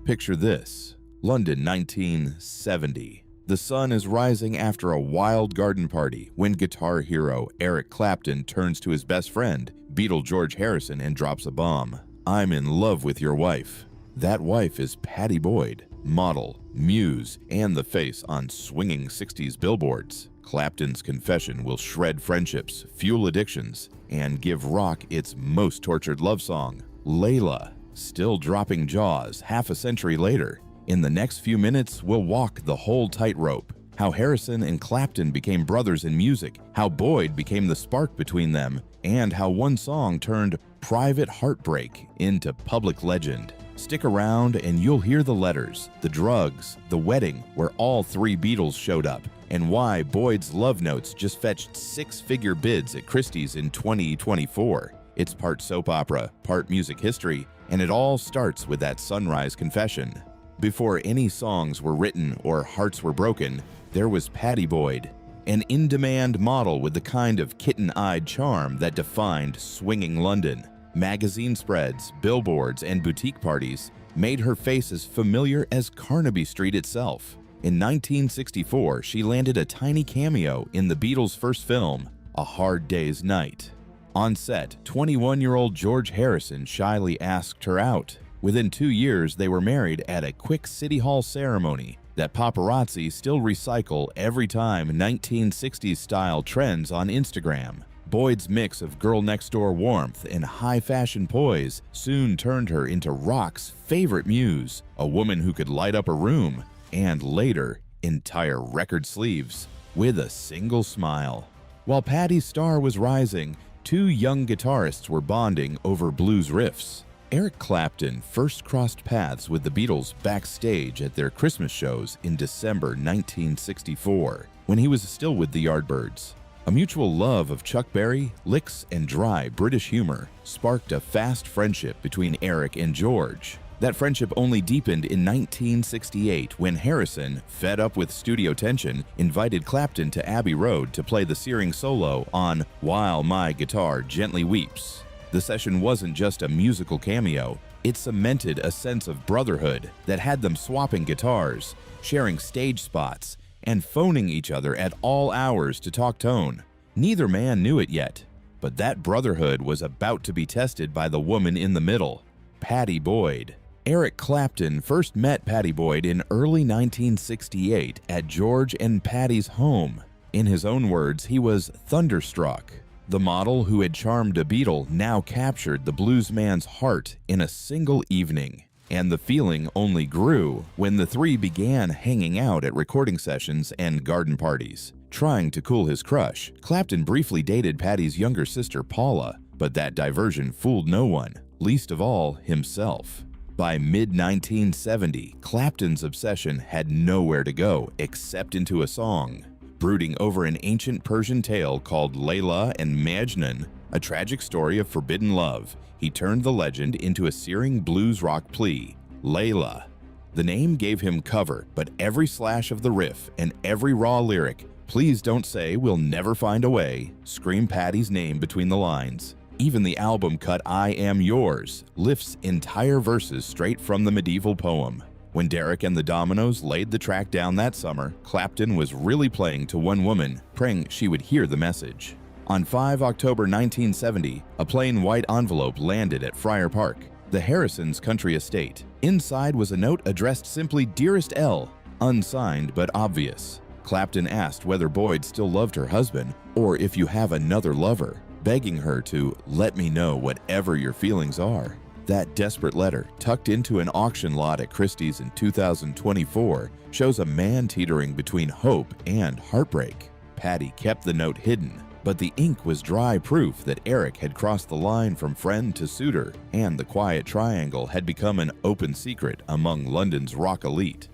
Picture this: London, 1970. The sun is rising after a wild garden party when guitar hero Eric Clapton turns to his best friend, Beatle George Harrison, and drops a bomb. "I'm in love with your wife." That wife is Pattie Boyd, model, muse, and the face on swinging 60s billboards. Clapton's confession will shred friendships, fuel addictions, and give rock its most tortured love song, Layla, still dropping jaws half a century later. In the next few minutes, we'll walk the whole tightrope. How Harrison and Clapton became brothers in music, how Boyd became the spark between them, and how one song turned private heartbreak into public legend. Stick around and you'll hear the letters, the drugs, the wedding where all three Beatles showed up, and why Boyd's love notes just fetched six-figure bids at Christie's in 2024. It's part soap opera, part music history, and it all starts with that sunrise confession. Before any songs were written or hearts were broken, there was Pattie Boyd, an in-demand model with the kind of kitten-eyed charm that defined swinging London. Magazine spreads, billboards, and boutique parties made her face as familiar as Carnaby Street itself. In 1964, she landed a tiny cameo in the Beatles' first film, A Hard Day's Night. On set, 21-year-old George Harrison shyly asked her out. Within 2 years, they were married at a quick City Hall ceremony that paparazzi still recycle every time 1960s-style trends on Instagram. Boyd's mix of girl-next-door warmth and high-fashion poise soon turned her into rock's favorite muse, a woman who could light up a room, and later, entire record sleeves, with a single smile. While Pattie's star was rising, two young guitarists were bonding over blues riffs. Eric Clapton first crossed paths with the Beatles backstage at their Christmas shows in December 1964, when he was still with the Yardbirds. A mutual love of Chuck Berry, licks, and dry British humor sparked a fast friendship between Eric and George. That friendship only deepened in 1968 when Harrison, fed up with studio tension, invited Clapton to Abbey Road to play the searing solo on While My Guitar Gently Weeps. The session wasn't just a musical cameo, it cemented a sense of brotherhood that had them swapping guitars, sharing stage spots, and phoning each other at all hours to talk tone. Neither man knew it yet, but that brotherhood was about to be tested by the woman in the middle, Pattie Boyd. Eric Clapton first met Pattie Boyd in early 1968 at George and Pattie's home. In his own words, he was thunderstruck. The model who had charmed a Beatle now captured the bluesman's heart in a single evening. And the feeling only grew when the three began hanging out at recording sessions and garden parties. Trying to cool his crush, Clapton briefly dated Pattie's younger sister Paula, but that diversion fooled no one, least of all himself. By mid-1970, Clapton's obsession had nowhere to go except into a song. Brooding over an ancient Persian tale called Layla and Majnun, a tragic story of forbidden love, he turned the legend into a searing blues rock plea, Layla. The name gave him cover, but every slash of the riff and every raw lyric, "Please don't say we'll never find a way," screamed Pattie's name between the lines. Even the album cut I Am Yours lifts entire verses straight from the medieval poem. When Derek and the Dominoes laid the track down that summer, Clapton was really playing to one woman, praying she would hear the message. On 5 October 1970, a plain white envelope landed at Friar Park, the Harrisons' country estate. Inside was a note addressed simply Dearest L, unsigned but obvious. Clapton asked whether Boyd still loved her husband, or if you have another lover, begging her to let me know whatever your feelings are. That desperate letter, tucked into an auction lot at Christie's in 2024, shows a man teetering between hope and heartbreak. Pattie kept the note hidden, but the ink was dry proof that Eric had crossed the line from friend to suitor, and the quiet triangle had become an open secret among London's rock elite.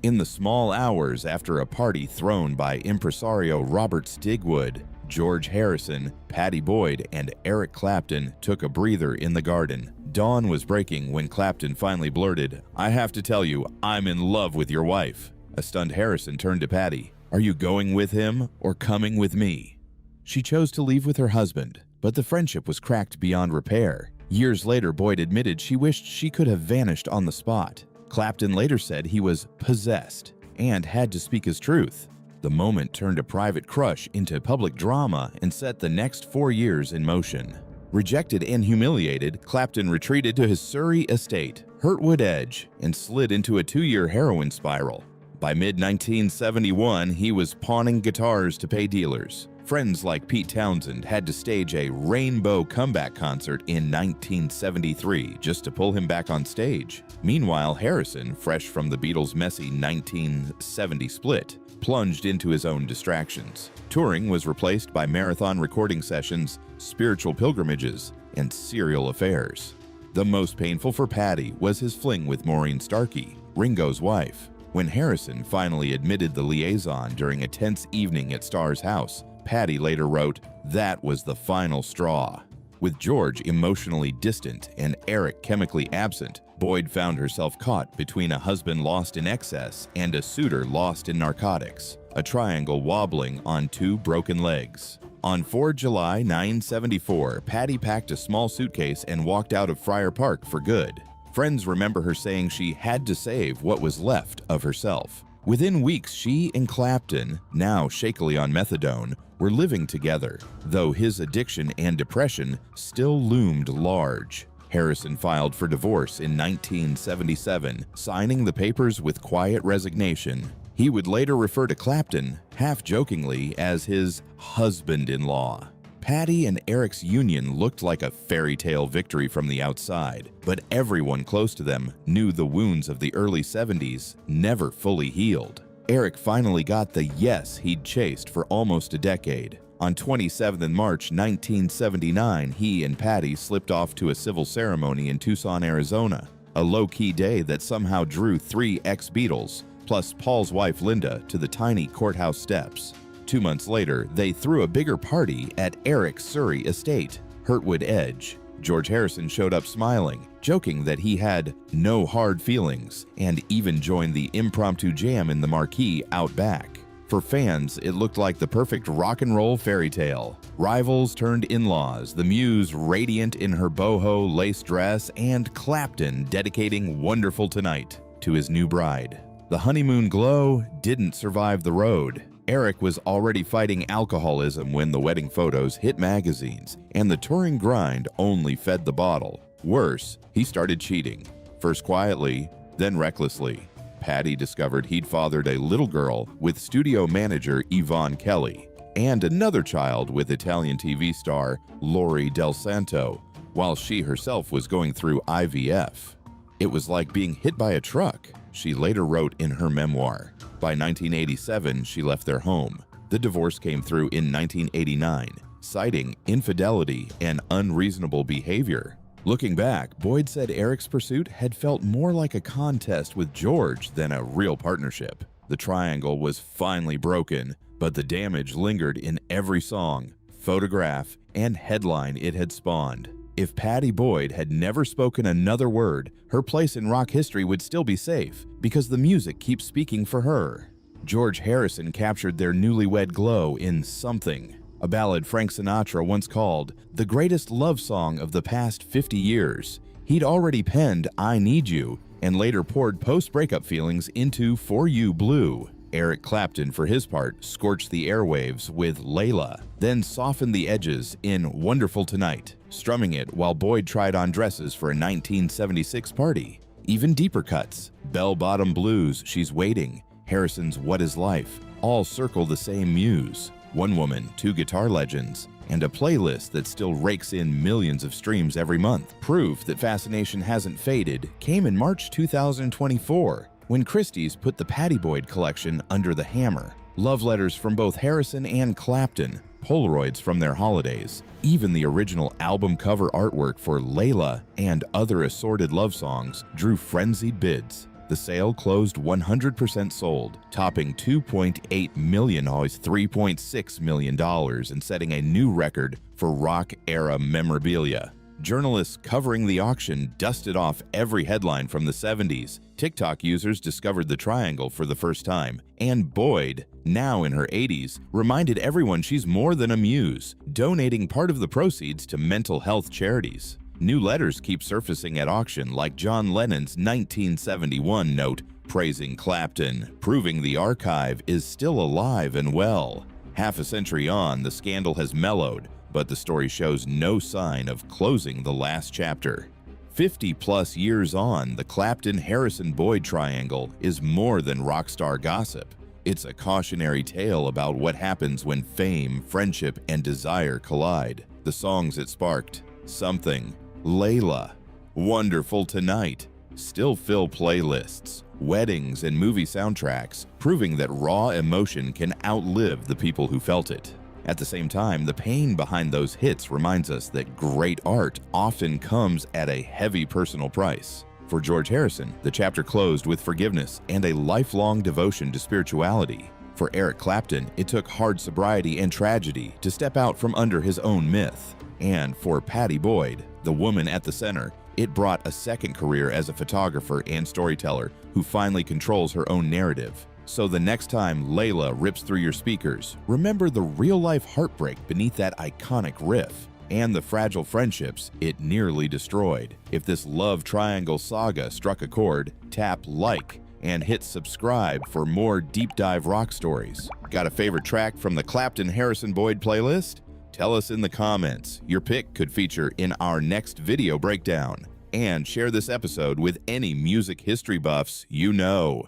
In the small hours after a party thrown by impresario Robert Stigwood, George Harrison, Pattie Boyd, and Eric Clapton took a breather in the garden. Dawn was breaking when Clapton finally blurted, "I have to tell you, I'm in love with your wife." A stunned Harrison turned to Pattie. "Are you going with him or coming with me?" She chose to leave with her husband, but the friendship was cracked beyond repair. Years later, Boyd admitted she wished she could have vanished on the spot. Clapton later said he was possessed and had to speak his truth. The moment turned a private crush into public drama and set the next 4 years in motion. Rejected and humiliated, Clapton retreated to his Surrey estate, Hurtwood Edge, and slid into a 2-year heroin spiral. By mid-1971, he was pawning guitars to pay dealers. Friends like Pete Townsend had to stage a rainbow comeback concert in 1973 just to pull him back on stage. Meanwhile, Harrison, fresh from the Beatles' messy 1970 split, plunged into his own distractions. Touring was replaced by marathon recording sessions, spiritual pilgrimages, and serial affairs. The most painful for Pattie was his fling with Maureen Starkey, Ringo's wife. When Harrison finally admitted the liaison during a tense evening at Starr's house, Pattie later wrote, "That was the final straw." With George emotionally distant and Eric chemically absent, Boyd found herself caught between a husband lost in excess and a suitor lost in narcotics, a triangle wobbling on 2 broken legs. On 4 July 1974, Pattie packed a small suitcase and walked out of Friar Park for good. Friends remember her saying she had to save what was left of herself. Within weeks, she and Clapton, now shakily on methadone, were living together, though his addiction and depression still loomed large. Harrison filed for divorce in 1977, signing the papers with quiet resignation. He would later refer to Clapton, half-jokingly, as his husband-in-law. Pattie and Eric's union looked like a fairy tale victory from the outside, but everyone close to them knew the wounds of the early 70s never fully healed. Eric finally got the yes he'd chased for almost a decade. On 27 March 1979, he and Pattie slipped off to a civil ceremony in Tucson, Arizona, a low-key day that somehow drew 3 ex-Beatles, plus Paul's wife Linda, to the tiny courthouse steps. 2 months later, they threw a bigger party at Eric's Surrey estate, Hurtwood Edge. George Harrison showed up smiling, joking that he had no hard feelings, and even joined the impromptu jam in the marquee out back. For fans, it looked like the perfect rock and roll fairy tale. Rivals turned in-laws, the muse radiant in her boho lace dress, and Clapton dedicating Wonderful Tonight to his new bride. The honeymoon glow didn't survive the road. Eric was already fighting alcoholism when the wedding photos hit magazines, and the touring grind only fed the bottle. Worse, he started cheating, first quietly, then recklessly. Pattie discovered he'd fathered a little girl with studio manager Yvonne Kelly, and another child with Italian TV star Lori Del Santo, while she herself was going through IVF. It was like being hit by a truck, she later wrote in her memoir. By 1987, she left their home. The divorce came through in 1989, citing infidelity and unreasonable behavior. Looking back, Boyd said Eric's pursuit had felt more like a contest with George than a real partnership. The triangle was finally broken, but the damage lingered in every song, photograph, and headline it had spawned. If Pattie Boyd had never spoken another word, her place in rock history would still be safe, because the music keeps speaking for her. George Harrison captured their newlywed glow in Something, a ballad Frank Sinatra once called the greatest love song of the past 50 years. He'd already penned I Need You, and later poured post-breakup feelings into For You Blue. Eric Clapton, for his part, scorched the airwaves with Layla, then softened the edges in Wonderful Tonight, strumming it while Boyd tried on dresses for a 1976 party. Even deeper cuts, Bell-Bottom Blues, She's Waiting, Harrison's What Is Life, all circle the same muse. One woman, 2 guitar legends, and a playlist that still rakes in millions of streams every month. Proof that fascination hasn't faded came in March 2024, when Christie's put the Pattie Boyd collection under the hammer. Love letters from both Harrison and Clapton, Polaroids from their holidays, even the original album cover artwork for Layla and other assorted love songs drew frenzied bids. The sale closed 100% sold, topping $2.8 million, $3.6 million, and setting a new record for rock-era memorabilia. Journalists covering the auction dusted off every headline from the 70s. TikTok users discovered the triangle for the first time, and Boyd, now in her 80s, reminded everyone she's more than a muse, donating part of the proceeds to mental health charities. New letters keep surfacing at auction, like John Lennon's 1971 note praising Clapton, proving the archive is still alive and well. Half a century on, the scandal has mellowed, but the story shows no sign of closing the last chapter. 50-plus years on, the Clapton-Harrison-Boyd triangle is more than rock star gossip. It's a cautionary tale about what happens when fame, friendship, and desire collide. The songs it sparked: Something, Layla, Wonderful Tonight, still fill playlists, weddings, and movie soundtracks, proving that raw emotion can outlive the people who felt it. At the same time, the pain behind those hits reminds us that great art often comes at a heavy personal price. For George Harrison, the chapter closed with forgiveness and a lifelong devotion to spirituality. For Eric Clapton, it took hard sobriety and tragedy to step out from under his own myth. And for Pattie Boyd, the woman at the center, it brought a second career as a photographer and storyteller who finally controls her own narrative. So the next time Layla rips through your speakers, remember the real-life heartbreak beneath that iconic riff and the fragile friendships it nearly destroyed. If this love triangle saga struck a chord, tap like and hit subscribe for more deep dive rock stories. Got a favorite track from the Clapton-Harrison-Boyd playlist? Tell us in the comments. Your pick could feature in our next video breakdown. And share this episode with any music history buffs you know.